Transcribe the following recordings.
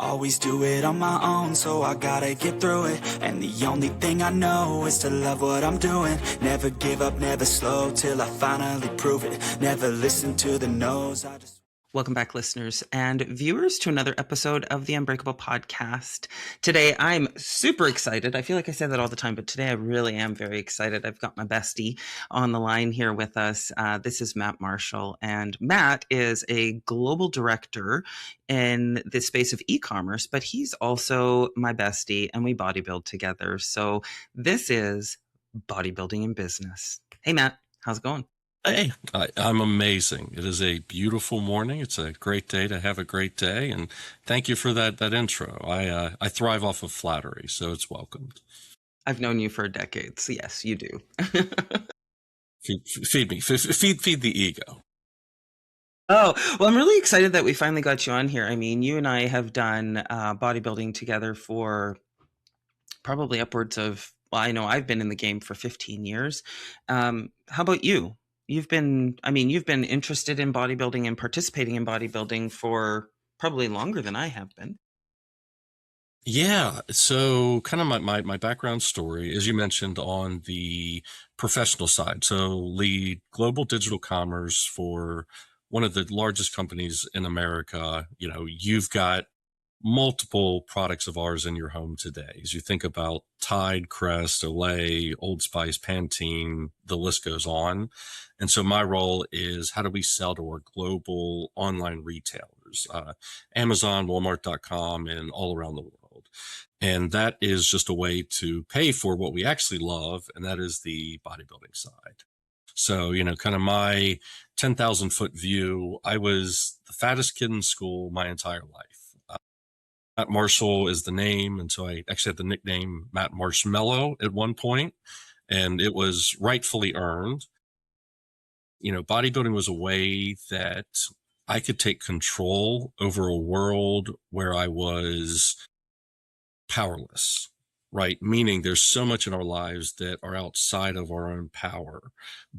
Always do it on my own, so I gotta get through it. And the only thing I know is to love what I'm doing. Never give up, never slow, till I finally prove it. Never listen to the no's. Welcome back, listeners and viewers, to another episode of the Unbreakable Podcast. Today, I'm super excited. I feel like I say that all the time, but today I really am very excited. I've got my bestie on the line here with us. This is Matt Marshall, and Matt is a global director in the space of e-commerce, but he's also my bestie, and we bodybuild together. So this is Bodybuilding in Business. Hey, Matt, how's it going? Hey, I'm amazing. It is a beautiful morning. It's a great day to have a great day. And thank you for that intro. I thrive off of flattery, so it's welcomed. I've known you for decades. Yes, you do. Feed me. Feed the ego. Oh, well, I'm really excited that we finally got you on here. I mean, you and I have done bodybuilding together for probably upwards of, well, I know I've been in the game for 15 years. How about you? You've been interested in bodybuilding and participating in bodybuilding for probably longer than I have been. Yeah. So kind of my background story, as you mentioned, on the professional side. So lead global digital commerce for one of the largest companies in America. You know, you've got multiple products of ours in your home today. As you think about Tide, Crest, Olay, Old Spice, Pantene, the list goes on. And so my role is, how do we sell to our global online retailers, Amazon, Walmart.com, and all around the world. And that is just a way to pay for what we actually love, and that is the bodybuilding side. So, you know, kind of my 10,000 foot view, I was the fattest kid in school my entire life. Matt Marshall is the name, and so I actually had the nickname Matt Marshmallow at one point, and it was rightfully earned. You know, bodybuilding was a way that I could take control over a world where I was powerless, right? Meaning there's so much in our lives that are outside of our own power,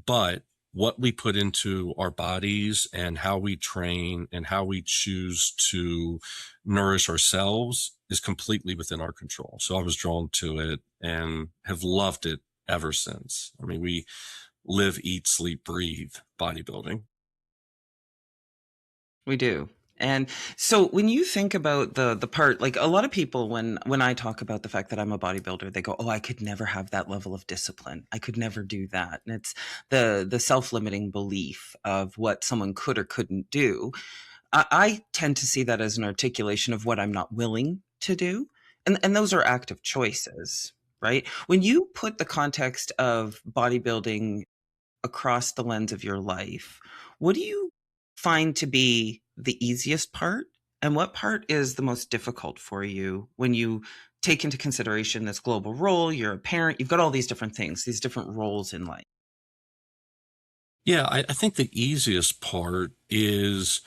but what we put into our bodies and how we train and how we choose to nourish ourselves is completely within our control. So I was drawn to it and have loved it ever since. I mean, we live, eat, sleep, breathe bodybuilding. We do. And so when you think about the part, like a lot of people, when I talk about the fact that I'm a bodybuilder, they go, oh, I could never have that level of discipline. I could never do that. And it's the self-limiting belief of what someone could or couldn't do. I tend to see that as an articulation of what I'm not willing to do. And those are active choices, right? When you put the context of bodybuilding across the lens of your life, what do you find to be the easiest part, and what part is the most difficult for you when you take into consideration this global role? You're a parent, you've got all these different things, these different roles in life. Yeah, I think the easiest part is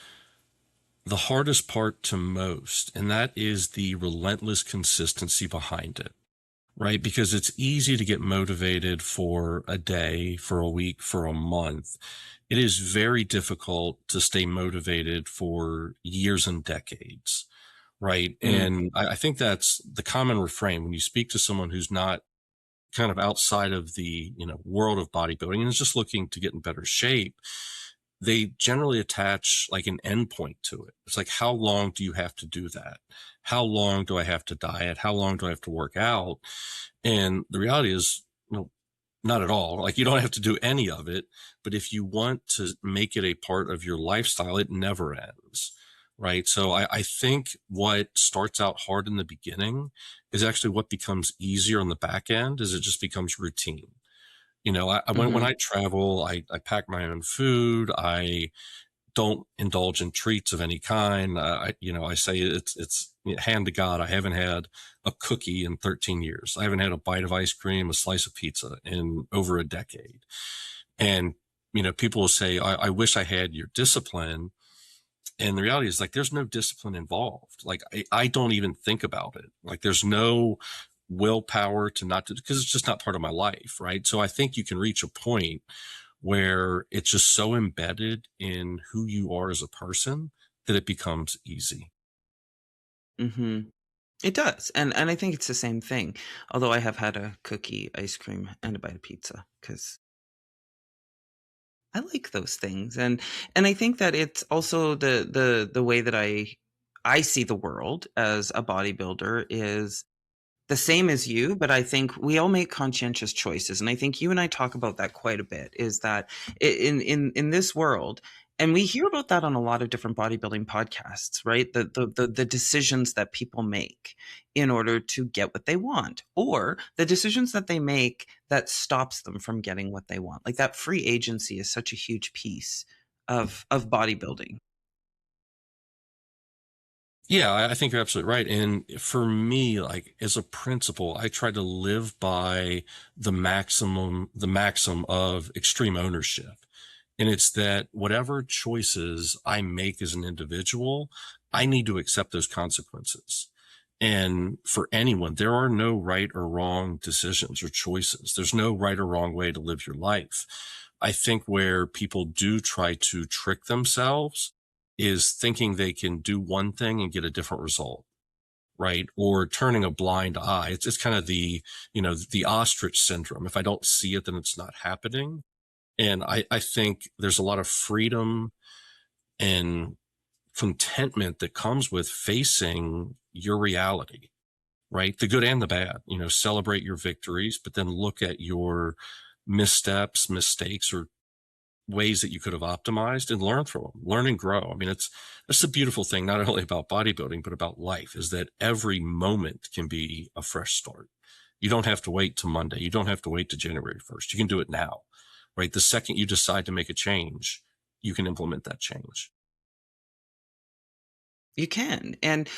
the hardest part to most, and that is the relentless consistency behind it, right? Because it's easy to get motivated for a day, for a week, for a month. It is very difficult to stay motivated for years and decades, right? And I think that's the common refrain when you speak to someone who's not kind of outside of the, you know, world of bodybuilding and is just looking to get in better shape. They generally attach like an endpoint to it. It's like, how long do you have to do that? How long do I have to diet? How long do I have to work out? And the reality is, you know, not at all. Like, you don't have to do any of it, but if you want to make it a part of your lifestyle, it never ends, right? So I think what starts out hard in the beginning is actually what becomes easier on the back end, is it just becomes routine. You know, when I travel, I pack my own food. I don't indulge in treats of any kind. I say it's hand to God. I haven't had a cookie in 13 years. I haven't had a bite of ice cream, a slice of pizza in over a decade. And, you know, people will say, I wish I had your discipline. And the reality is, like, there's no discipline involved. Like, I don't even think about it. Like, there's no willpower to not do, because it's just not part of my life. Right. So I think you can reach a point where it's just so embedded in who you are as a person that it becomes easy. Hmm. It does. And I think it's the same thing. Although I have had a cookie, ice cream, and a bite of pizza because I like those things. And I think that it's also the way that I see the world as a bodybuilder is the same as you, but I think we all make conscientious choices, and I think you and I talk about that quite a bit. Is that in this world, and we hear about that on a lot of different bodybuilding podcasts, right? The decisions that people make in order to get what they want, or the decisions that they make that stops them from getting what they want. Like that free agency is such a huge piece of bodybuilding. Yeah, I think you're absolutely right. And for me, like as a principle, I try to live by the maxim of extreme ownership. And it's that whatever choices I make as an individual, I need to accept those consequences. And for anyone, there are no right or wrong decisions or choices. There's no right or wrong way to live your life. I think where people do try to trick themselves is thinking they can do one thing and get a different result, right? Or turning a blind eye. It's kind of the ostrich syndrome. If I don't see it, then it's not happening. And I think there's a lot of freedom and contentment that comes with facing your reality, right? The good and the bad, celebrate your victories, but then look at your missteps, mistakes, or ways that you could have optimized and learn from them, learn and grow. I mean, that's a beautiful thing, not only about bodybuilding, but about life, is that every moment can be a fresh start. You don't have to wait till Monday. You don't have to wait to January 1st. You can do it now, right? The second you decide to make a change, you can implement that change. You can. And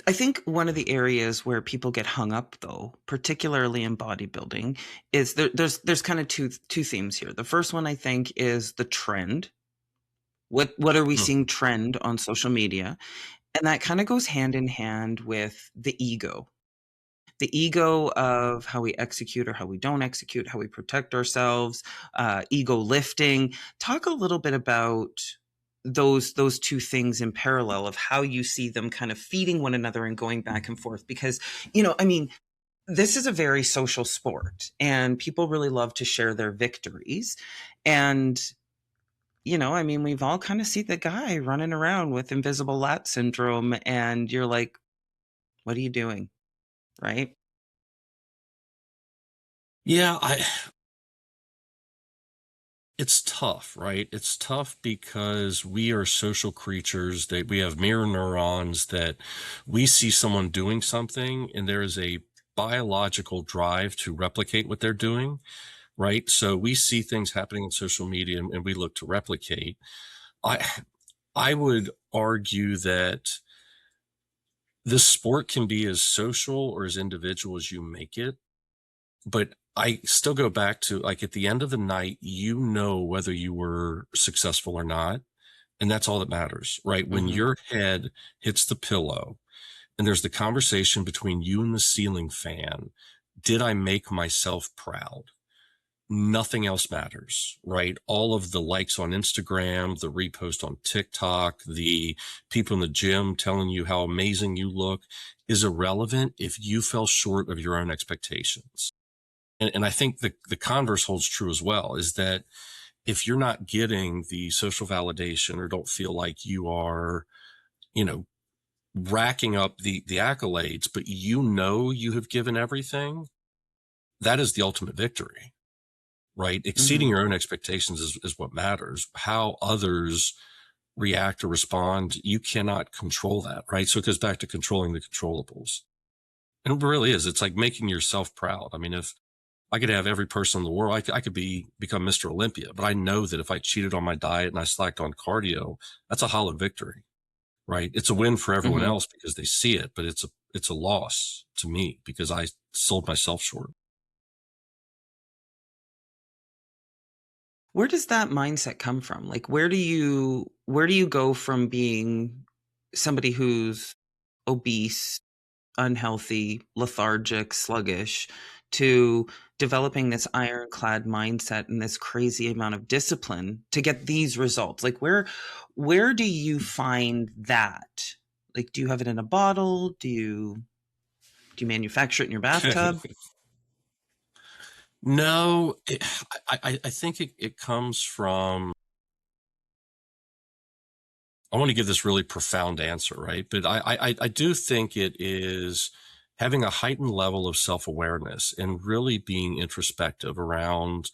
I think one of the areas where people get hung up, though, particularly in bodybuilding, is there's kind of two themes here. The first one I think is the trend. What are we Hmm. seeing trend on social media? And that kind of goes hand in hand with the ego. The ego of how we execute or how we don't execute, how we protect ourselves, ego lifting. Talk a little bit about those two things in parallel of how you see them kind of feeding one another and going back and forth. Because, I mean, this is a very social sport and people really love to share their victories. And, I mean, we've all kind of seen the guy running around with invisible lat syndrome and you're like, what are you doing? Right? Yeah, it's tough, right? It's tough because we are social creatures, that we have mirror neurons, that we see someone doing something and there is a biological drive to replicate what they're doing, right? So we see things happening in social media and we look to replicate. I I would argue that this sport can be as social or as individual as you make it, but I still go back to, like, at the end of the night, whether you were successful or not. And that's all that matters, right? When Hmm. your head hits the pillow and there's the conversation between you and the ceiling fan, did I make myself proud? Nothing else matters, right? All of the likes on Instagram, the repost on TikTok, the people in the gym telling you how amazing you look is irrelevant if you fell short of your own expectations. And I think the converse holds true as well, is that if you're not getting the social validation or don't feel like you are, you know, racking up the accolades, but you have given everything, that is the ultimate victory, right? Exceeding Hmm. your own expectations is what matters. How others react or respond, you cannot control that, right? So it goes back to controlling the controllables. And it really is. It's like making yourself proud. I mean, if I could have every person in the world, I could become Mr. Olympia, but I know that if I cheated on my diet and I slacked on cardio, that's a hollow victory, right? It's a win for everyone Hmm. else because they see it, but it's a loss to me because I sold myself short. Where does that mindset come from? Like, where do you go from being somebody who's obese, unhealthy, lethargic, sluggish, to developing this ironclad mindset and this crazy amount of discipline to get these results? Like, where do you find that? Like, do you have it in a bottle? Do you manufacture it in your bathtub? No, I think it comes from, I want to give this really profound answer, right? But I do think it is having a heightened level of self-awareness and really being introspective around,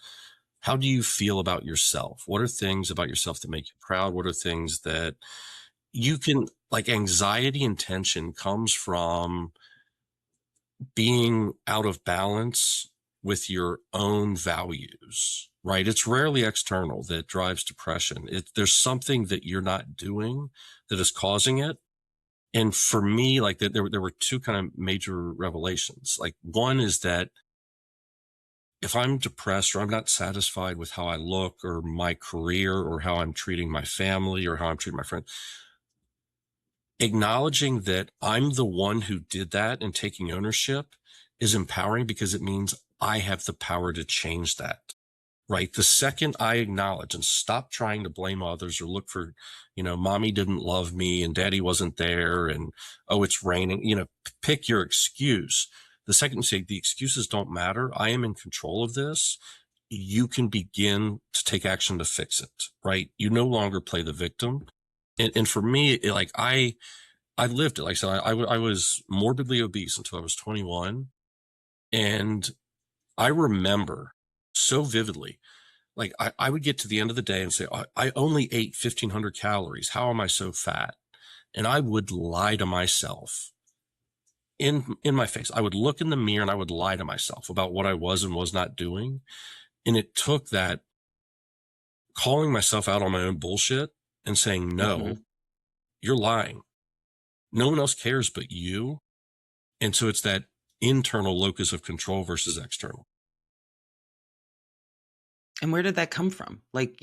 how do you feel about yourself? What are things about yourself that make you proud? What are things that you can, like, anxiety and tension comes from being out of balance with your own values, right? It's rarely external that drives depression. There's something that you're not doing that is causing it. And for me, like, there were two kind of major revelations. Like, one is that if I'm depressed or I'm not satisfied with how I look or my career or how I'm treating my family or how I'm treating my friends, acknowledging that I'm the one who did that and taking ownership is empowering, because it means I have the power to change that, right? The second I acknowledge and stop trying to blame others or look for, mommy didn't love me and daddy wasn't there and, oh, it's raining, pick your excuse. The second you say the excuses don't matter, I am in control of this, you can begin to take action to fix it, right? You no longer play the victim. And for me, I lived it. Like I said, I was morbidly obese until I was 21. And I remember so vividly, like, I would get to the end of the day and say, I only ate 1,500 calories. How am I so fat? And I would lie to myself in my face. I would look in the mirror and I would lie to myself about what I was and was not doing. And it took that calling myself out on my own bullshit and saying, no, you're lying. No one else cares but you. And so it's that internal locus of control versus external. And where did that come from? Like,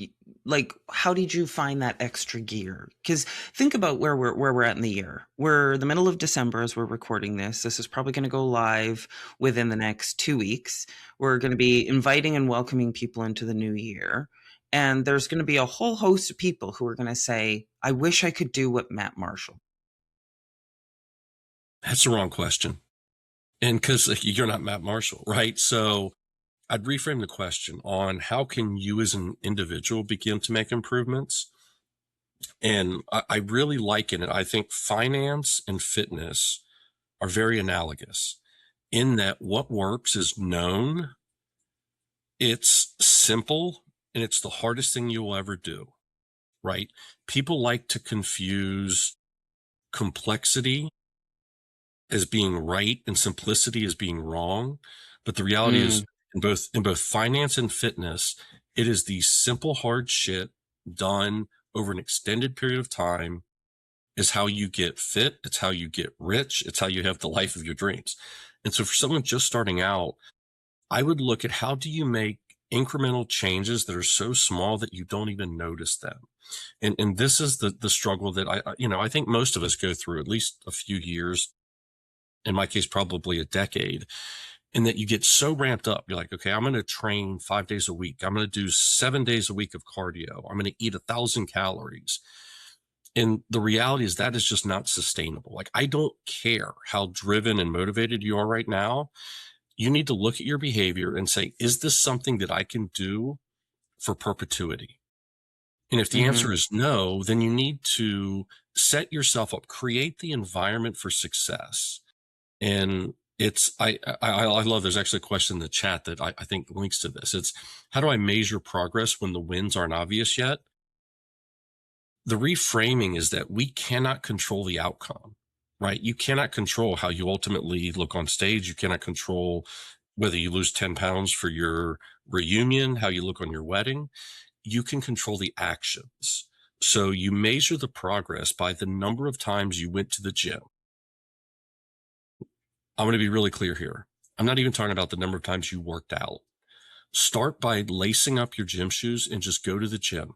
how did you find that extra gear? Because think about where we're at in the year. We're the middle of December as we're recording this. This is probably going to go live within the next 2 weeks. We're going to be inviting and welcoming people into the new year. And there's going to be a whole host of people who are going to say, I wish I could do what Matt Marshall. That's the wrong question. And because you're not Matt Marshall, right? So I'd reframe the question on, how can you as an individual begin to make improvements? And I really liken it. I think finance and fitness are very analogous in that what works is known, it's simple, and it's the hardest thing you will ever do, right? People like to confuse complexity as being right and simplicity as being wrong. But the reality is, in both finance and fitness, it is the simple, hard shit done over an extended period of time is how you get fit. It's how you get rich. It's how you have the life of your dreams. And so for someone just starting out, I would look at, how do you make incremental changes that are so small that you don't even notice them? And this is the struggle that I think most of us go through at least a few years, in my case, probably a decade, in that you get so ramped up. You're like, okay, I'm going to train 5 days a week. I'm going to do 7 days a week of cardio. I'm going to eat 1,000 calories. And the reality is that is just not sustainable. Like, I don't care how driven and motivated you are right now. You need to look at your behavior and say, is this something that I can do for perpetuity? And if the answer is no, then you need to set yourself up, create the environment for success. And I love, there's actually a question in the chat that I think links to this. It's, how do I measure progress when the wins aren't obvious yet? The reframing is that we cannot control the outcome, right? You cannot control how you ultimately look on stage. You cannot control whether you lose 10 pounds for your reunion, how you look on your wedding. You can control the actions. So you measure the progress by the number of times you went to the gym. I'm going to be really clear here. I'm not even talking about the number of times you worked out. Start by lacing up your gym shoes and just go to the gym.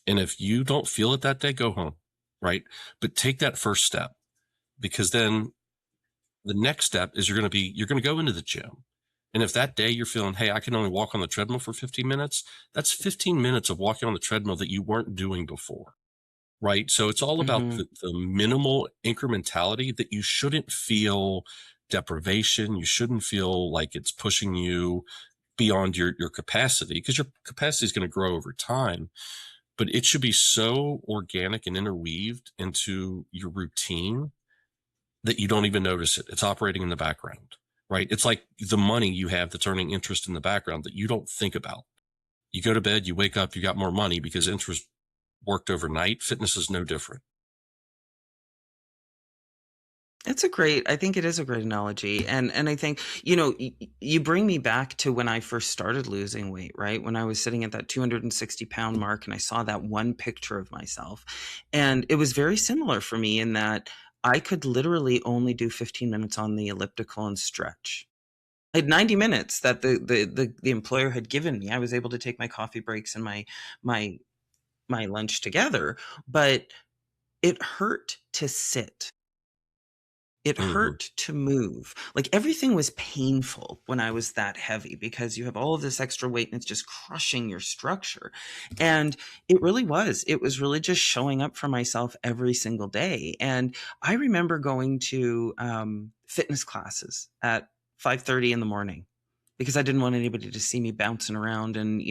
And if you don't feel it that day, go home, right? But take that first step, because then the next step is you're going to go into the gym. And if that day you're feeling, hey, I can only walk on the treadmill for 15 minutes, that's 15 minutes of walking on the treadmill that you weren't doing before. right? So it's all about Mm-hmm. the minimal incrementality, that you shouldn't feel deprivation. You shouldn't feel like it's pushing you beyond your capacity, because your capacity is going to grow over time. But it should be so organic and interweaved into your routine that you don't even notice it. It's operating in the background, right? It's like the money you have that's earning interest in the background that you don't think about. You go to bed, you wake up, you got more money because interest worked overnight. Fitness is no different. I think it is a great analogy. And I think, you bring me back to when I first started losing weight, right? When I was sitting at that 260-pound mark and I saw that one picture of myself. And it was very similar for me in that I could literally only do 15 minutes on the elliptical and stretch. I had 90 minutes that the employer had given me. I was able to take my coffee breaks and my my lunch together, but it hurt to sit. It Mm-hmm. hurt to move. Like everything was painful when I was that heavy because you have all of this extra weight and it's just crushing your structure. And it really was. It was really just showing up for myself every single day. And I remember going to fitness classes at 5:30 in the morning because I didn't want anybody to see me bouncing around, and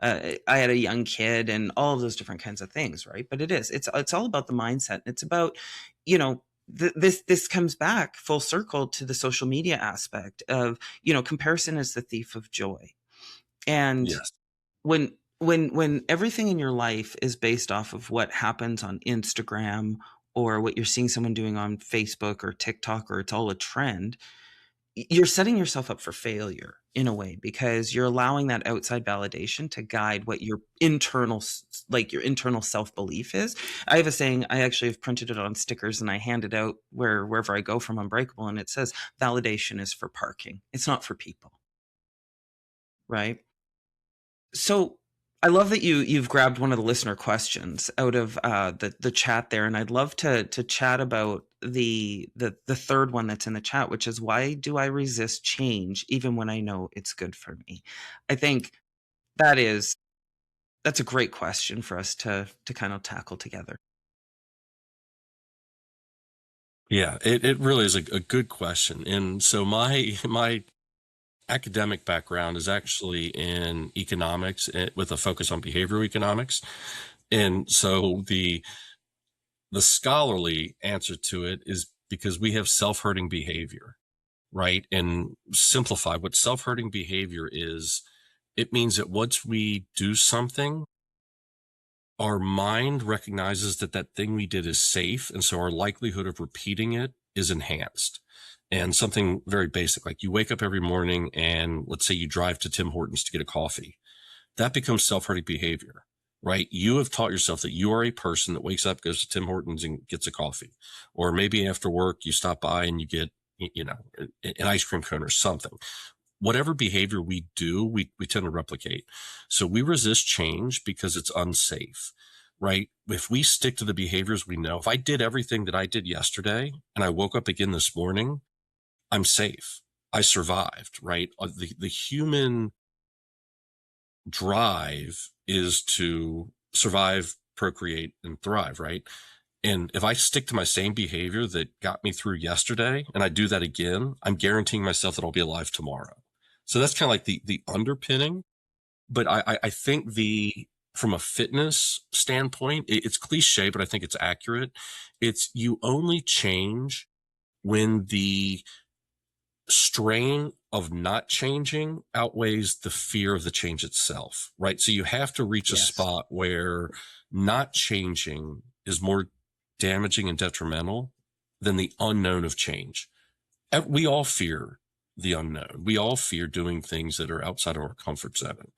I had a young kid and all of those different kinds of things, right? But it's all about the mindset. It's about, you know this comes back full circle to the social media aspect of, comparison is the thief of joy. And Yes. when everything in your life is based off of what happens on Instagram or what you're seeing someone doing on Facebook or TikTok, or it's all a trend, you're setting yourself up for failure in a way, because you're allowing that outside validation to guide what your internal self-belief is. I have a saying, I actually have printed it on stickers and I hand it out wherever I go from Unbreakable, and it says validation is for parking. It's not for people, right? So I love that you've grabbed one of the listener questions out of the chat there, and I'd love to chat about the third one that's in the chat, which is, why do I resist change even when I know it's good for me? I think that is that's a great question for us to kind of tackle together. Yeah, it really is a good question. And so my academic background is actually in economics, with a focus on behavioral economics. And so the scholarly answer to it is because we have self-hurting behavior, right? And simplify what self-hurting behavior is. It means that once we do something, our mind recognizes that that thing we did is safe. And so our likelihood of repeating it is enhanced. And something very basic, like you wake up every morning and let's say you drive to Tim Hortons to get a coffee, that becomes self-hurting behavior, right? You have taught yourself that you are a person that wakes up, goes to Tim Hortons and gets a coffee. Or maybe after work, you stop by and you get, an ice cream cone or something. Whatever behavior we do, we tend to replicate. So we resist change because it's unsafe, right? If we stick to the behaviors we know, if I did everything that I did yesterday and I woke up again this morning, I'm safe. I survived, right? The human drive is to survive, procreate, and thrive, right? And if I stick to my same behavior that got me through yesterday and I do that again, I'm guaranteeing myself that I'll be alive tomorrow. So that's kind of like the underpinning. But I think from a fitness standpoint, it's cliche, but I think it's accurate. It's you only change when the strain of not changing outweighs the fear of the change itself, right? So you have to reach a Yes. spot where not changing is more damaging and detrimental than the unknown of change. We all fear the unknown. We all fear doing things that are outside of our comfort zone.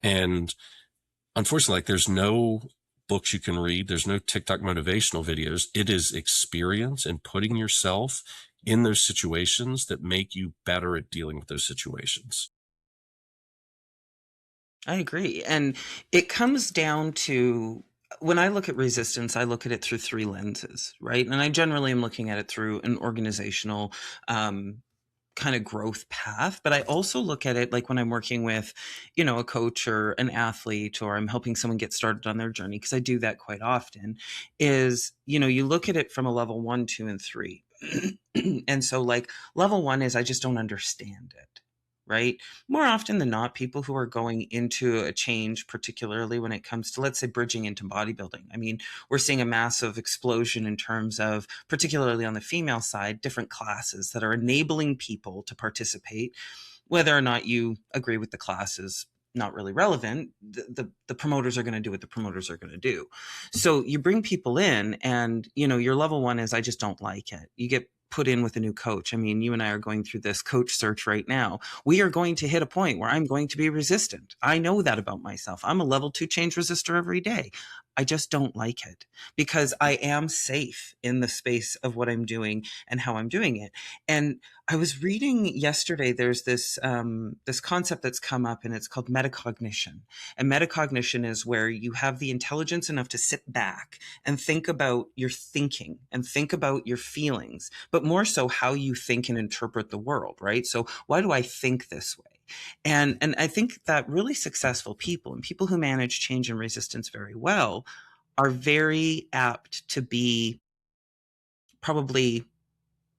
And unfortunately, like there's no books you can read. There's no TikTok motivational videos. It is experience and putting yourself in those situations that make you better at dealing with those situations. I agree. And it comes down to, when I look at resistance, I look at it through three lenses, right? And I generally am looking at it through an organizational kind of growth path. But I also look at it like when I'm working with, you know, a coach or an athlete, or I'm helping someone get started on their journey, because I do that quite often, is, you know, you look at it from a level 1, 2, and 3. And so like level 1 is I just don't understand it. Right? More often than not, people who are going into a change, particularly when it comes to, let's say, bridging into bodybuilding. I mean, we're seeing a massive explosion in terms of, particularly on the female side, different classes that are enabling people to participate. Whether or not you agree with the class is not really relevant. The promoters are going to do what the promoters are going to do. So you bring people in, and, you know, your level 1 is I just don't like it. You get put in with a new coach. I mean, you and I are going through this coach search right now. We are going to hit a point where I'm going to be resistant. I know that about myself. I'm a level 2 change resistor every day. I just don't like it because I am safe in the space of what I'm doing and how I'm doing it. And I was reading yesterday, there's this this concept that's come up, and it's called metacognition. And metacognition is where you have the intelligence enough to sit back and think about your thinking and think about your feelings, but more so how you think and interpret the world, right? So why do I think this way? And I think that really successful people and people who manage change and resistance very well are very apt to be probably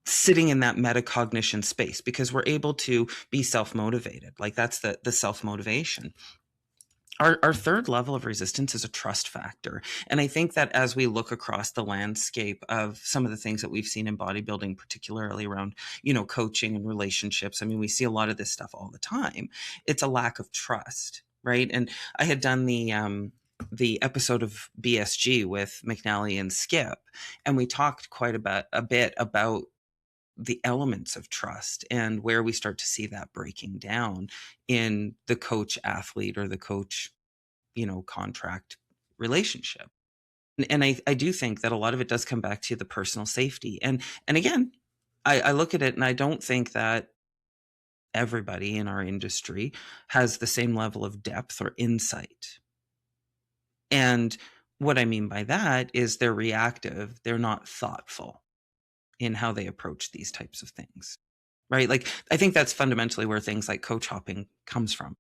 sitting in that metacognition space, because we're able to be self-motivated. Like that's the self-motivation. Our third level of resistance is a trust factor. And I think that as we look across the landscape of some of the things that we've seen in bodybuilding, particularly around, you know, coaching and relationships, I mean, we see a lot of this stuff all the time. It's a lack of trust, right? And I had done the episode of BSG with McNally and Skip, and we talked quite a bit about the elements of trust and where we start to see that breaking down in the coach athlete or the coach, you know, contract relationship. And I do think that a lot of it does come back to the personal safety. And again, I look at it and I don't think that everybody in our industry has the same level of depth or insight. And what I mean by that is they're reactive, they're not thoughtful in how they approach these types of things, right? Like, I think that's fundamentally where things like coach hopping comes from.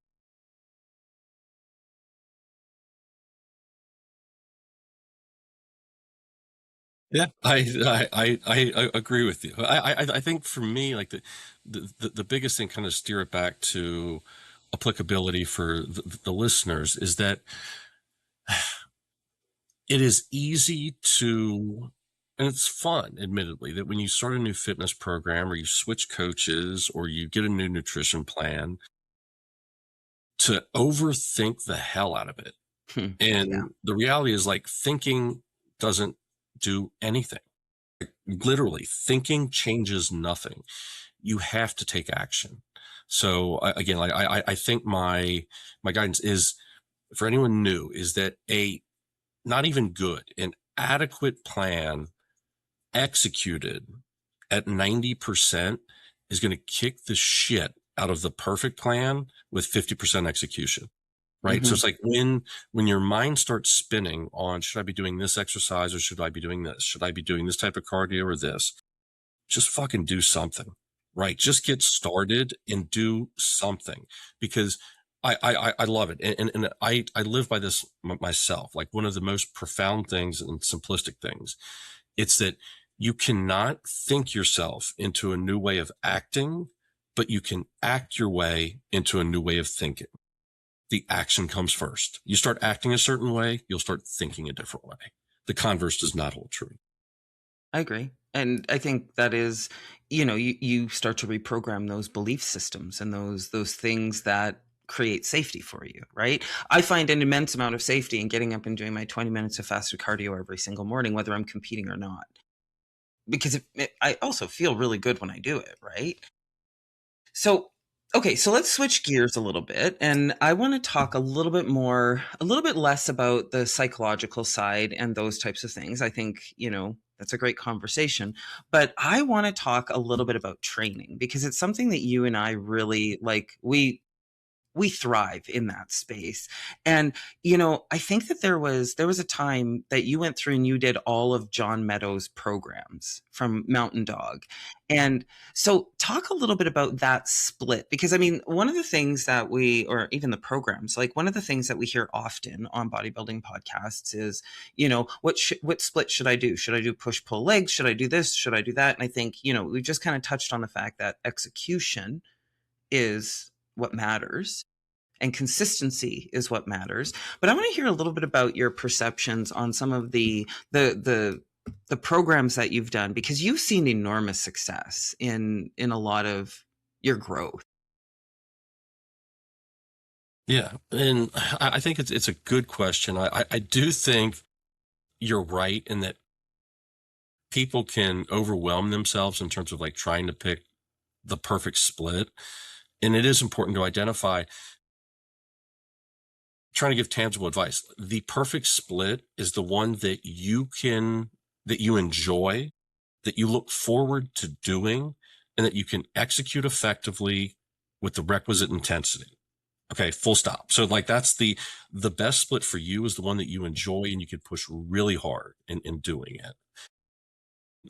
Yeah, I agree with you. I think for me, like the biggest thing, kind of steer it back to applicability for the listeners, is that it is easy to, and it's fun, admittedly, that when you start a new fitness program or you switch coaches or you get a new nutrition plan, to overthink the hell out of it. And Yeah. the reality is, like, thinking doesn't do anything. Like, literally, thinking changes nothing. You have to take action. So again, like I think my guidance is for anyone new is that a not even good, an adequate plan executed at 90% is going to kick the shit out of the perfect plan with 50% execution. Right. So it's like when your mind starts spinning on, should I be doing this exercise or should I be doing this? Should I be doing this type of cardio or this? Just fucking do something. Right. Just get started and do something, because I love it. And I live by this myself. Like, one of the most profound things and simplistic things, it's that you cannot think yourself into a new way of acting, but you can act your way into a new way of thinking. The action comes first. You start acting a certain way, you'll start thinking a different way. The converse does not hold true. I agree. And I think that is, you know, you start to reprogram those belief systems and those things that create safety for you, right? I find an immense amount of safety in getting up and doing my 20 minutes of fasted cardio every single morning, whether I'm competing or not, because I also feel really good when I do it, right? So, okay, so let's switch gears a little bit. And I want to talk a little bit less about the psychological side and those types of things. I think, you know, that's a great conversation. But I want to talk a little bit about training, because it's something that you and I really like. We we thrive in that space. And, you know, I think that there was a time that you went through and you did all of John Meadows' programs from Mountain Dog. And so talk a little bit about that split, because I mean, one of the things that or even the programs, like one of the things that we hear often on bodybuilding podcasts is, you know, what split should I do? Should I do push pull legs? Should I do this? Should I do that? And I think, you know, we just kind of touched on the fact that execution is what matters and consistency is what matters. But I want to hear a little bit about your perceptions on some of the programs that you've done, because you've seen enormous success in a lot of your growth. Yeah. And I think it's a good question. I do think you're right in that people can overwhelm themselves in terms of like trying to pick the perfect split. And it is important to identify, trying to give tangible advice. The perfect split is the one that you enjoy, that you look forward to doing, and that you can execute effectively with the requisite intensity. Okay, full stop. So like that's the best split for you is the one that you enjoy and you can push really hard in doing it.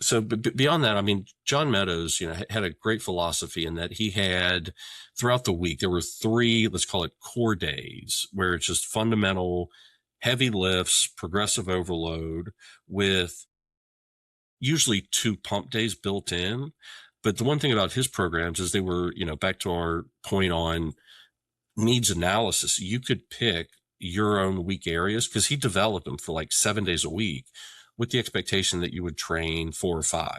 So beyond that, I mean, John Meadows, you know, had a great philosophy in that he had throughout the week, there were 3, let's call it core days, where it's just fundamental heavy lifts, progressive overload with usually 2 pump days built in. But the one thing about his programs is they were, you know, back to our point on needs analysis, you could pick your own weak areas because he developed them for like 7 days a week with the expectation that you would train 4 or 5.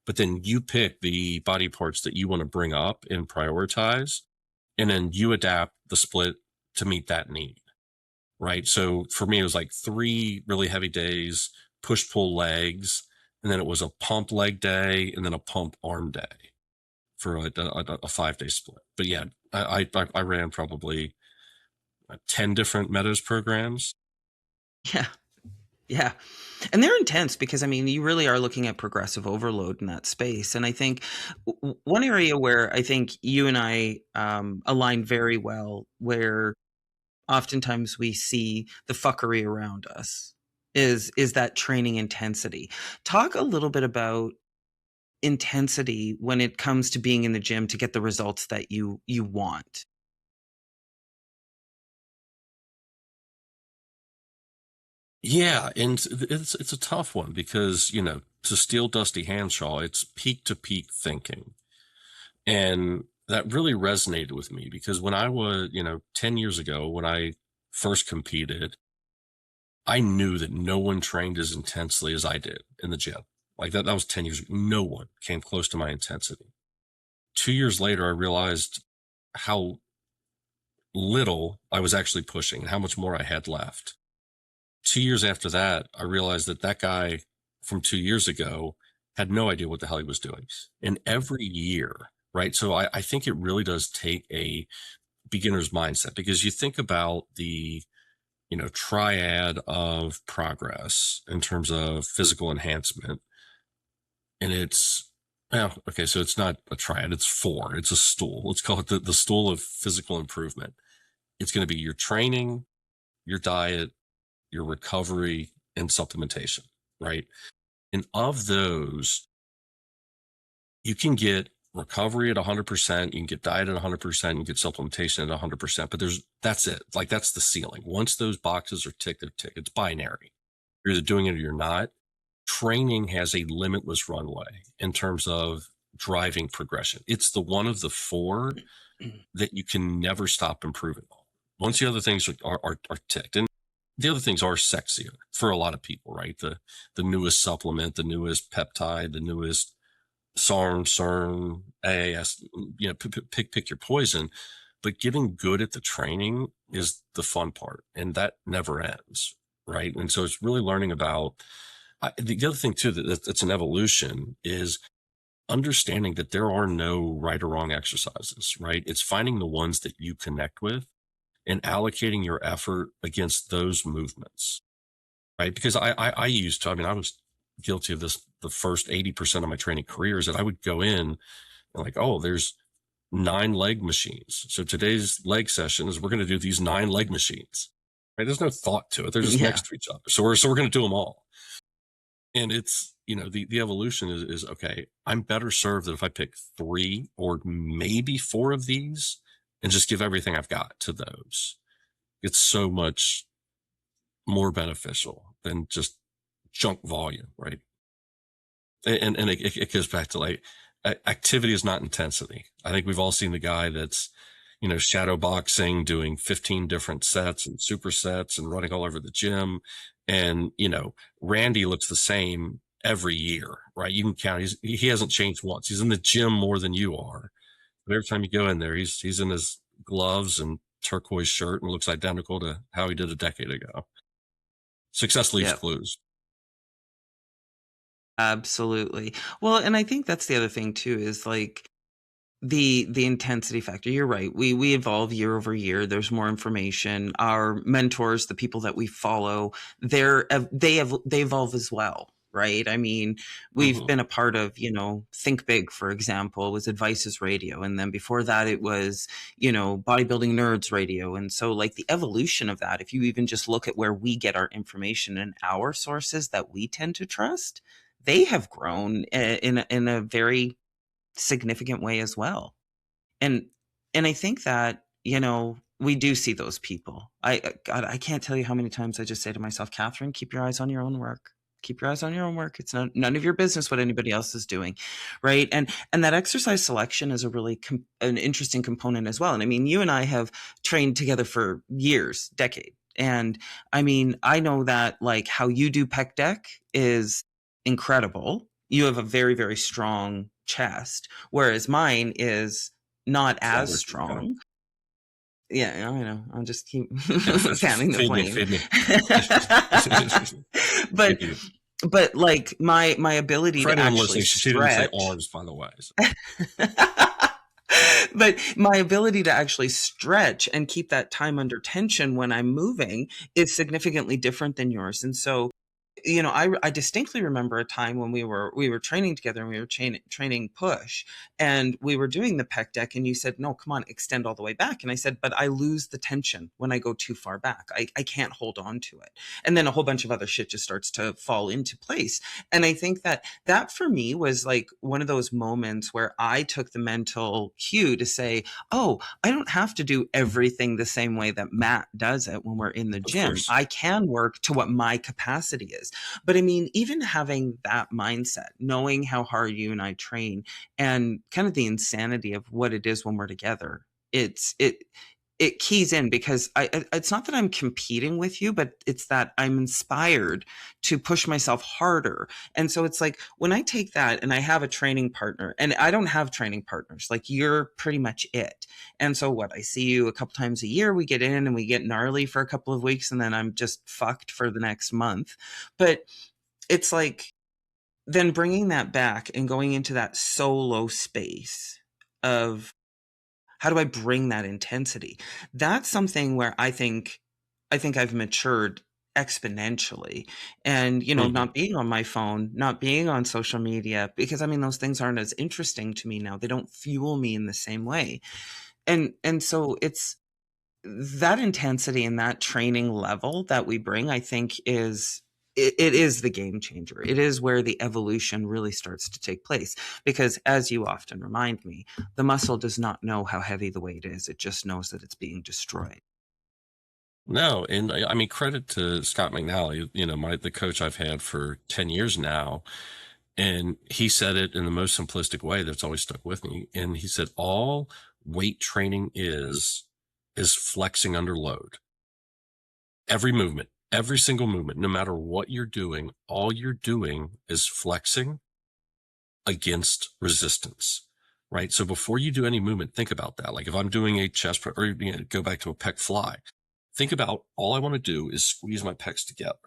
But then you pick the body parts that you want to bring up and prioritize, and then you adapt the split to meet that need, right? So for me, it was like 3 really heavy days, push-pull legs, and then it was a pump leg day and then a pump arm day for a 5-day split. But yeah, I ran probably 10 different Meadows programs. Yeah. Yeah. And they're intense because, I mean, you really are looking at progressive overload in that space. And I think one area where I think you and I align very well, where oftentimes we see the fuckery around us, is that training intensity. Talk a little bit about intensity when it comes to being in the gym to get the results that you want. Yeah, and it's a tough one because, you know, to steal Dusty Hanshaw, it's peak to peak thinking. And that really resonated with me because when I was, you know, 10 years ago, when I first competed, I knew that no one trained as intensely as I did in the gym. Like that was 10 years ago. No one came close to my intensity. 2 years later, I realized how little I was actually pushing and how much more I had left. 2 years after that, I realized that guy from 2 years ago had no idea what the hell he was doing. And every year, right? So I think it really does take a beginner's mindset, because you think about the, you know, triad of progress in terms of physical enhancement. And it's, well, okay, so it's not a triad, it's 4. It's a stool. Let's call it the stool of physical improvement. It's going to be your training, your diet, your recovery, and supplementation, right? And of those, you can get recovery at 100%, you can get diet at 100%, you can get supplementation at 100%, but that's it. Like that's the ceiling. Once those boxes are ticked, they're ticked. It's binary. You're either doing it or you're not. Training has a limitless runway in terms of driving progression. It's the one of the 4 that you can never stop improving on. Once the other things are ticked. And the other things are sexier for a lot of people, right? The newest supplement, the newest peptide, the newest SARM, CERN, AAS, you know, pick your poison. But getting good at the training is the fun part, and that never ends, right? And so it's really learning about the other thing too, that's an evolution, is understanding that there are no right or wrong exercises, right? It's finding the ones that you connect with and allocating your effort against those movements, right? Because I used to, I mean, I was guilty of this the first 80% of my training career, is that I would go in and like, oh, there's 9 leg machines. So today's leg session is we're going to do these 9 leg machines. Right? There's no thought to it. They're just Yeah. next to each other. So we're going to do them all. And it's, the evolution is okay. I'm better served that if I pick 3 or maybe 4 of these and just give everything I've got to those. It's so much more beneficial than just junk volume, right? And it goes back to like activity is not intensity. I think we've all seen the guy that's, shadow boxing, doing 15 different sets and supersets and running all over the gym. And, Randy looks the same every year, right? You can count, he hasn't changed once. He's in the gym more than you are. But every time you go in there, he's in his gloves and turquoise shirt and looks identical to how he did a decade ago. Success leaves Yep. clues. Absolutely. Well, and I think that's the other thing too, is like the intensity factor. You're right. We evolve year over year. There's more information. Our mentors, the people that we follow, they evolve as well. Right. I mean, we've been a part of, Think Big, for example, was Advices Radio. And then before that, it was, Bodybuilding Nerds Radio. And so like the evolution of that, if you even just look at where we get our information and our sources that we tend to trust, they have grown in a very significant way as well. And I think that, we do see those people. God, I can't tell you how many times I just say to myself, Catherine, keep your eyes on your own work. Keep your eyes on your own work. It's none of your business what anybody else is doing, right? And that exercise selection is a really an interesting component as well. And I mean, you and I have trained together for years, decade. And I mean, I know that like how you do pec deck is incredible. You have a very, very strong chest, whereas mine is not as strong. Yeah, I know. I'll just keep fanning the flame. But like my ability to actually stretch. She didn't say ours, by the way. So. But my ability to actually stretch and keep that time under tension when I'm moving is significantly different than yours. And so, I distinctly remember a time when we were training together and we were training push, and we were doing the pec deck, and you said, no, come on, extend all the way back. And I said, but I lose the tension when I go too far back. I can't hold on to it. And then a whole bunch of other shit just starts to fall into place. And I think that for me was like one of those moments where I took the mental cue to say, oh, I don't have to do everything the same way that Matt does it when we're in the gym. I can work to what my capacity is. But I mean, even having that mindset, knowing how hard you and I train and kind of the insanity of what it is when we're together, it keys in, because it's not that I'm competing with you, but it's that I'm inspired to push myself harder. And so it's like when I take that and I have a training partner, and I don't have training partners, like you're pretty much it. And so what, I see you a couple times a year, we get in and we get gnarly for a couple of weeks, and then I'm just fucked for the next month. But it's like then bringing that back and going into that solo space of, how do I bring that intensity? That's something where I think I've matured exponentially. And, not being on my phone, not being on social media, because I mean, those things aren't as interesting to me now. They don't fuel me in the same way. And so it's that intensity and that training level that we bring, I think it is the game changer. It is where the evolution really starts to take place, because as you often remind me, the muscle does not know how heavy the weight is. It just knows that it's being destroyed. No, and I mean, credit to Scott McNally, the coach I've had for 10 years now. And he said it in the most simplistic way that's always stuck with me. And he said, all weight training is flexing under load. Every movement. Every single movement, no matter what you're doing, all you're doing is flexing against resistance, right? So before you do any movement, think about that. Like if I'm doing a chest press, or go back to a pec fly, think about all I want to do is squeeze my pecs together.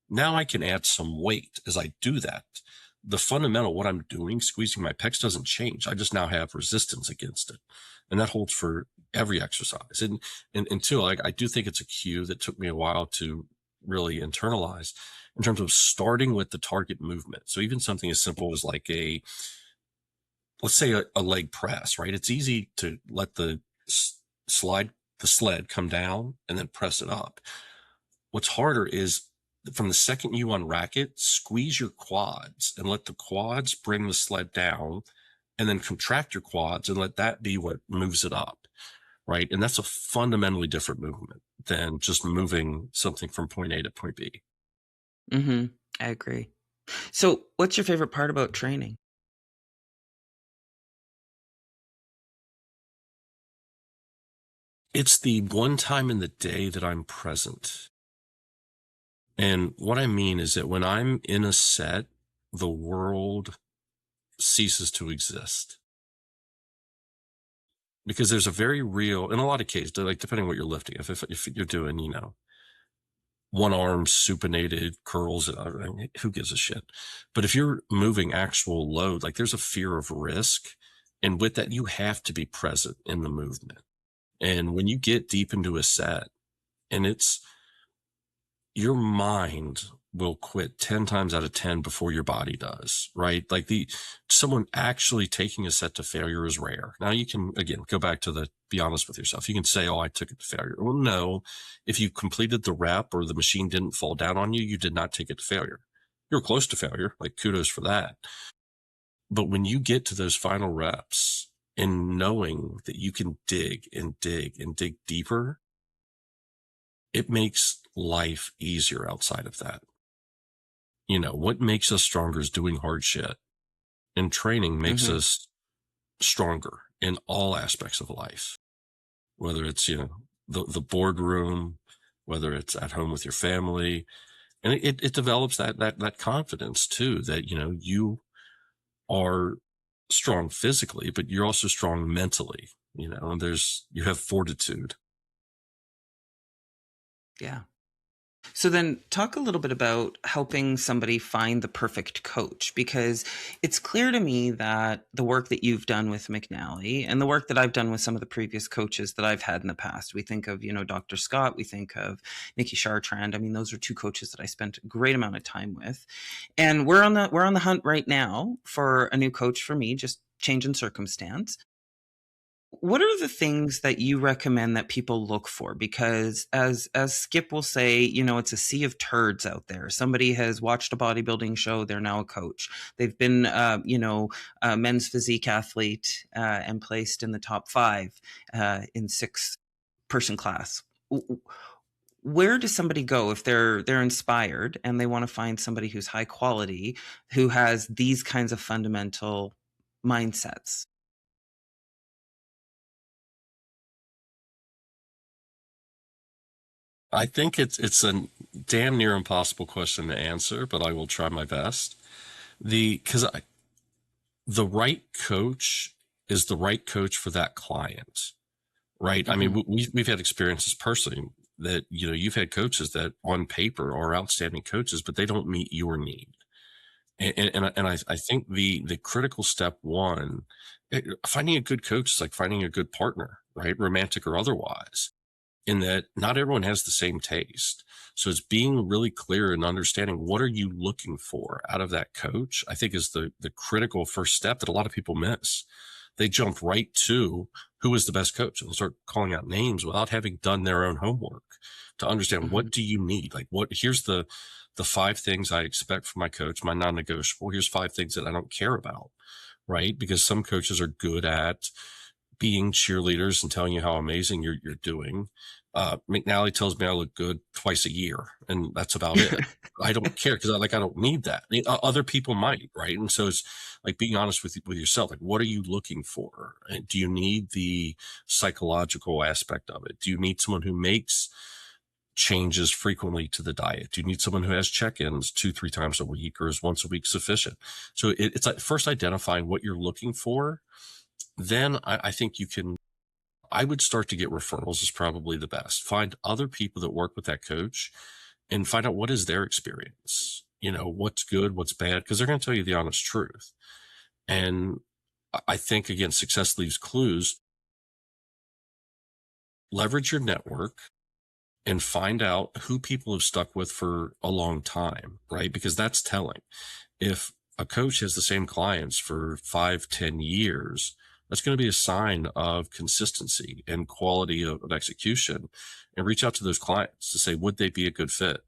Now I can add some weight as I do that. The fundamental, what I'm doing, squeezing my pecs, doesn't change. I just now have resistance against it. And that holds for every exercise. And two, like I do think it's a cue that took me a while to really internalize, in terms of starting with the target movement. So even something as simple as like a let's say a leg press, right? It's easy to let the sled come down and then press it up. What's harder is from the second you unrack it, squeeze your quads and let the quads bring the sled down, and then contract your quads and let that be what moves it up, right? And that's a fundamentally different movement than just moving something from point A to point B. Mm-hmm. I agree. So what's your favorite part about training? It's the one time in the day that I'm present. And what I mean is that when I'm in a set, the world ceases to exist. Because there's a very real, in a lot of cases, like depending on what you're lifting, if you're doing, one arm supinated curls, I mean, who gives a shit? But if you're moving actual load, like there's a fear of risk. And with that, you have to be present in the movement. And when you get deep into a set, and your mind will quit 10 times out of 10 before your body does, right? Like someone actually taking a set to failure is rare. Now you can, again, go back to be honest with yourself. You can say, oh, I took it to failure. Well, no, if you completed the rep or the machine didn't fall down on you, you did not take it to failure. You're close to failure, like kudos for that. But when you get to those final reps and knowing that you can dig and dig and dig deeper, it makes life easier outside of that. What makes us stronger is doing hard shit. And training makes us stronger in all aspects of life, whether it's, the boardroom, whether it's at home with your family. And it develops that confidence too, that, you are strong physically, but you're also strong mentally, and you have fortitude. Yeah. So then talk a little bit about helping somebody find the perfect coach, because it's clear to me that the work that you've done with McNally and the work that I've done with some of the previous coaches that I've had in the past, we think of, Dr. Scott, we think of Nikki Chartrand. I mean, those are two coaches that I spent a great amount of time with. And we're on the hunt right now for a new coach for me, just change in circumstance. What are the things that you recommend that people look for? Because as Skip will say, it's a sea of turds out there. Somebody has watched a bodybuilding show. They're now a coach. They've been, a men's physique athlete and placed in the top 5 in 6-person class. Where does somebody go if they're inspired and they want to find somebody who's high quality, who has these kinds of fundamental mindsets? I think it's a damn near impossible question to answer, but I will try my best. Because the right coach is the right coach for that client, right? I mean, we've had experiences personally that, you've had coaches that on paper are outstanding coaches, but they don't meet your need. And I think the critical step one, finding a good coach is like finding a good partner, right? Romantic or otherwise, in that not everyone has the same taste. So it's being really clear and understanding what are you looking for out of that coach, I think is the critical first step that a lot of people miss. They jump right to who is the best coach and start calling out names without having done their own homework to understand what do you need? Like here's the 5 things I expect from my coach, my non-negotiable. Here's 5 things that I don't care about, right? Because some coaches are good at being cheerleaders and telling you how amazing you're doing. McNally tells me I look good twice a year, and that's about it. I don't care because I don't need that. I mean, other people might, right? And so it's like being honest with yourself. Like, what are you looking for? And do you need the psychological aspect of it? Do you need someone who makes changes frequently to the diet? Do you need someone who has check-ins 2-3 times a week, or is once a week sufficient? So it's like first identifying what you're looking for. Then I think I would start to get referrals is probably the best. Find other people that work with that coach and find out what is their experience, what's good, what's bad, because they're going to tell you the honest truth. And I think, again, success leaves clues. Leverage your network and find out who people have stuck with for a long time, right? Because that's telling. If a coach has the same clients for 5, 10 years, that's going to be a sign of consistency and quality of execution. And reach out to those clients to say, would they be a good fit?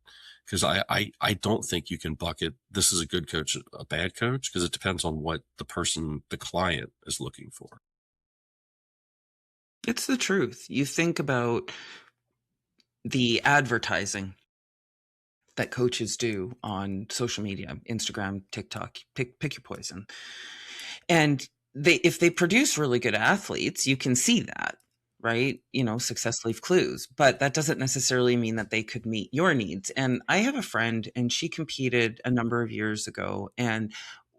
Because I don't think you can bucket this is a good coach, a bad coach, because it depends on what the client is looking for. It's the truth. You think about the advertising that coaches do on social media, Instagram, TikTok, pick your poison. And if they produce really good athletes, you can see that, right? Success leave clues, but that doesn't necessarily mean that they could meet your needs. And I have a friend, and she competed a number of years ago. And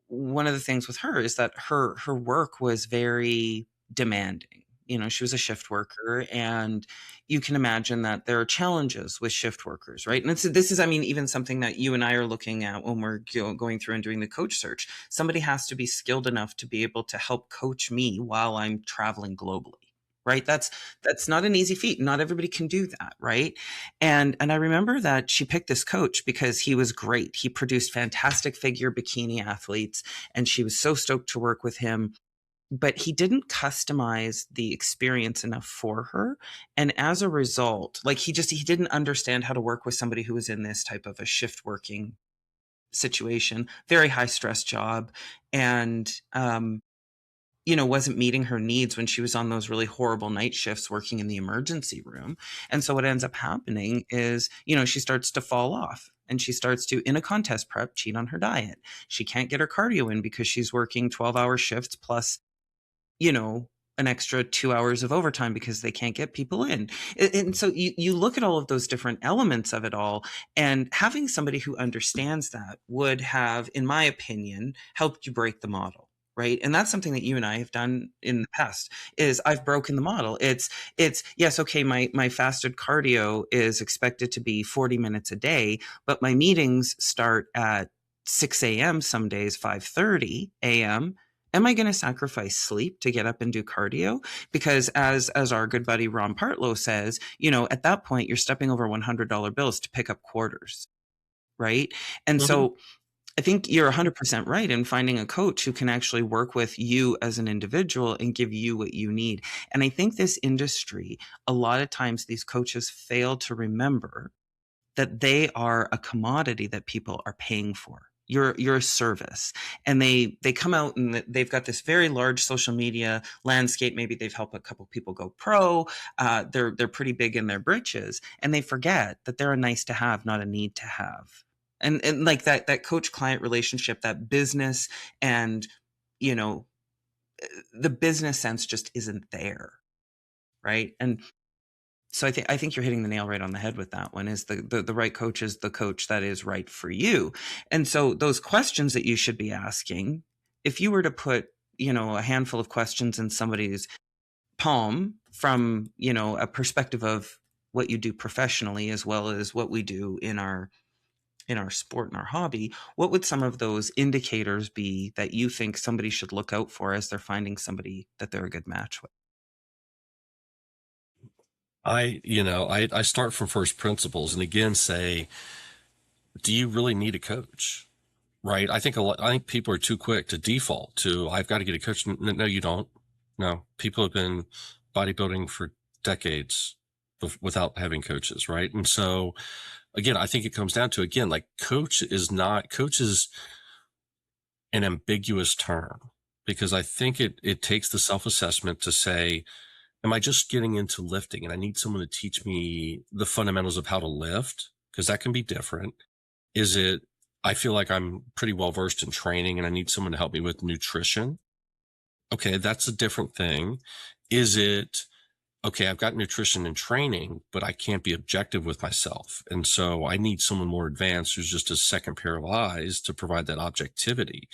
one of the things with her is that her work was very demanding. She was a shift worker, and you can imagine that there are challenges with shift workers, right? And this is, even something that you and I are looking at when we're going through and doing the coach search. Somebody has to be skilled enough to be able to help coach me while I'm traveling globally. Right. That's not an easy feat. Not everybody can do that. Right. And I remember that she picked this coach because he was great. He produced fantastic figure bikini athletes, and she was so stoked to work with him. But he didn't customize the experience enough for her. And as a result, he didn't understand how to work with somebody who was in this type of a shift working situation, very high stress job. And, wasn't meeting her needs when she was on those really horrible night shifts working in the emergency room. And so what ends up happening is, she starts to fall off, and she starts to, in a contest prep, cheat on her diet. She can't get her cardio in because she's working 12-hour shifts plus, an extra 2 hours of overtime because they can't get people in. And so you look at all of those different elements of it all, and having somebody who understands that would have, in my opinion, helped you break the model. Right. And that's something that you and I have done in the past, is I've broken the model. It's yes. Okay. My fasted cardio is expected to be 40 minutes a day, but my meetings start at 6 a.m. some days, 5:30 a.m. Am I going to sacrifice sleep to get up and do cardio? Because as our good buddy Ron Partlow says, at that point, you're stepping over $100 bills to pick up quarters. Right. And so I think you're 100% right in finding a coach who can actually work with you as an individual and give you what you need. And I think this industry, a lot of times these coaches fail to remember that they are a commodity that people are paying for. You're a service. And they come out and they've got this very large social media landscape. Maybe they've helped a couple people go pro. They're pretty big in their britches, and they forget that they're a nice to have, not a need to have. And like that coach client relationship, that business and, the business sense just isn't there. Right. And so I think you're hitting the nail right on the head with that one. Is the right coach is the coach that is right for you. And so those questions that you should be asking, if you were to put, a handful of questions in somebody's palm from, a perspective of what you do professionally, as well as what we do in our sport and our hobby, what would some of those indicators be that you think somebody should look out for as they're finding somebody that they're a good match with? I start from first principles and again say, do you really need a coach? Right. I think people are too quick to default to, I've got to get a coach. No, you don't. No, people have been bodybuilding for decades without having coaches. Right. And so again, I think it comes down to, again, like coach is an ambiguous term, because I think it takes the self-assessment to say, am I just getting into lifting and I need someone to teach me the fundamentals of how to lift? Because that can be different. Is it, I feel like I'm pretty well versed in training and I need someone to help me with nutrition? Okay, that's a different thing. Is it, okay, I've got nutrition and training, but I can't be objective with myself. And so I need someone more advanced who's just a second pair of eyes to provide that objectivity.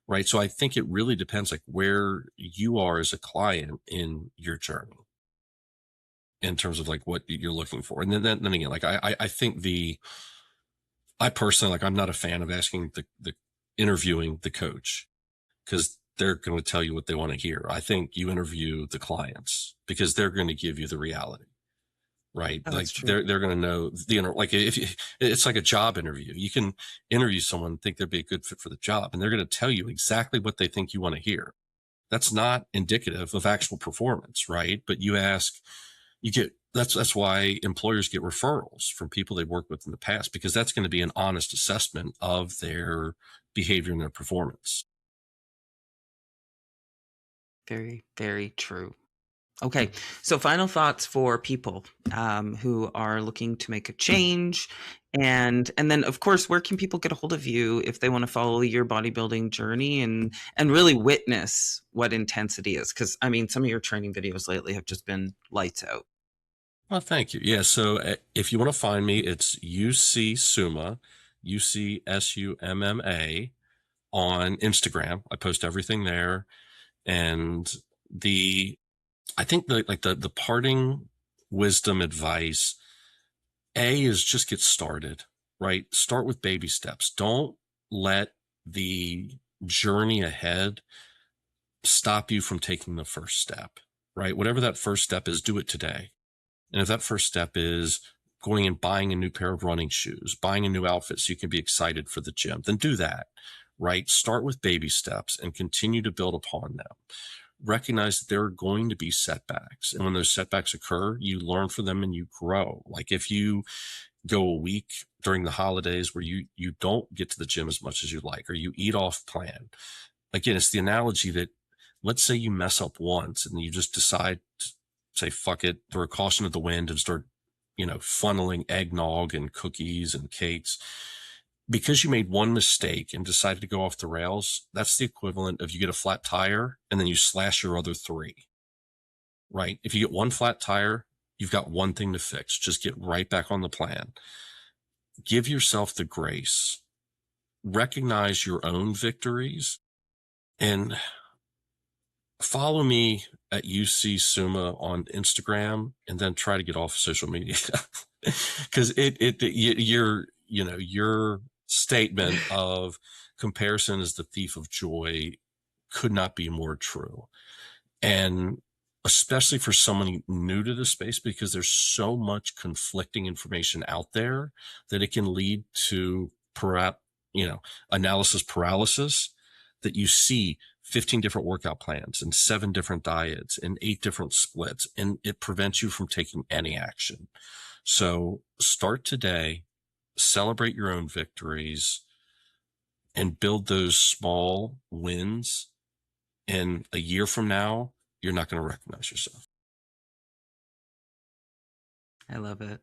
Right. So I think it really depends like where you are as a client in your journey in terms of like what you're looking for. And then again, like I think I personally, like, I'm not a fan of asking the interviewing the coach, because they're going to tell you what they want to hear. I think you interview the clients because they're going to give you the reality. right? Oh, Like that's true. they're going to know like if you, it's like a job interview. You can interview someone and think they'd be a good fit for the job, and they're going to tell you exactly what they think you want to hear. That's not indicative of actual performance, right? But you ask, you get, that's why employers get referrals from people they've worked with in the past, because that's going to be an honest assessment of their behavior and their performance. Very, very true. Okay, so final thoughts for people who are looking to make a change, and then of course, where can people get a hold of you if they want to follow your bodybuilding journey and really witness what intensity is? Because I mean, some of your training videos lately have just been lights out. Well, thank you. Yeah. So if you want to find me, it's UC Summa, UCSUMMA on Instagram. I post everything there. And I think the parting wisdom advice, is just get started, right? Start with baby steps. Don't let the journey ahead stop you from taking the first step, right? Whatever that first step is, do it today. And if that first step is going and buying a new pair of running shoes, buying a new outfit so you can be excited for the gym, then do that, right? Start with baby steps and continue to build upon them. Recognize that there are going to be setbacks. And when those setbacks occur, you learn from them and you grow. Like if you go a week during the holidays where you don't get to the gym as much as you like, or you eat off plan. Again, it's the analogy that, let's say you mess up once and you just decide to say, fuck it, throw caution to the wind and start, funneling eggnog and cookies and cakes. Because you made one mistake and decided to go off the rails, that's the equivalent of you get a flat tire and then you slash your other three, right? If you get one flat tire, you've got one thing to fix. Just get right back on the plan. Give yourself the grace. Recognize your own victories and follow me at UC Summa on Instagram, and then try to get off social media because your statement of comparison is the thief of joy could not be more true. And especially for someone new to the space, because there's so much conflicting information out there that it can lead to analysis paralysis, that you see 15 different workout plans and 7 different diets and 8 different splits, and it prevents you from taking any action. So start today, celebrate your own victories, and build those small wins. And a year from now, you're not going to recognize yourself. I love it.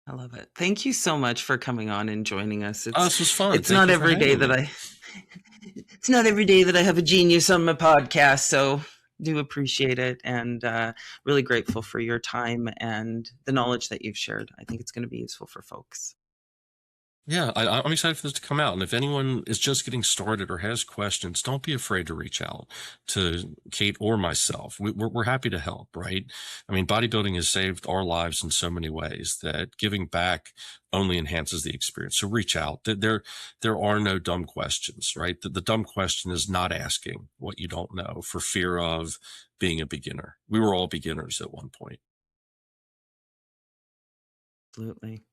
I love it. Thank you so much for coming on and joining us. This was fun. It's not every day that it's not every day that I have a genius on my podcast. So do appreciate it, and really grateful for your time and the knowledge that you've shared. I think it's going to be useful for folks. Yeah, I'm excited for this to come out. And if anyone is just getting started or has questions, don't be afraid to reach out to Kait or myself. We're happy to help, right? I mean, bodybuilding has saved our lives in so many ways that giving back only enhances the experience. So reach out. There are no dumb questions, right? The dumb question is not asking what you don't know for fear of being a beginner. We were all beginners at one point. Absolutely.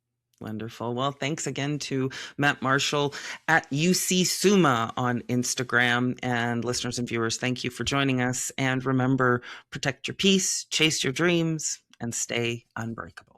Wonderful. Well, thanks again to Matt Marshall at UC Summa on Instagram. And listeners and viewers, thank you for joining us. And remember, protect your peace, chase your dreams, and stay unbreakable.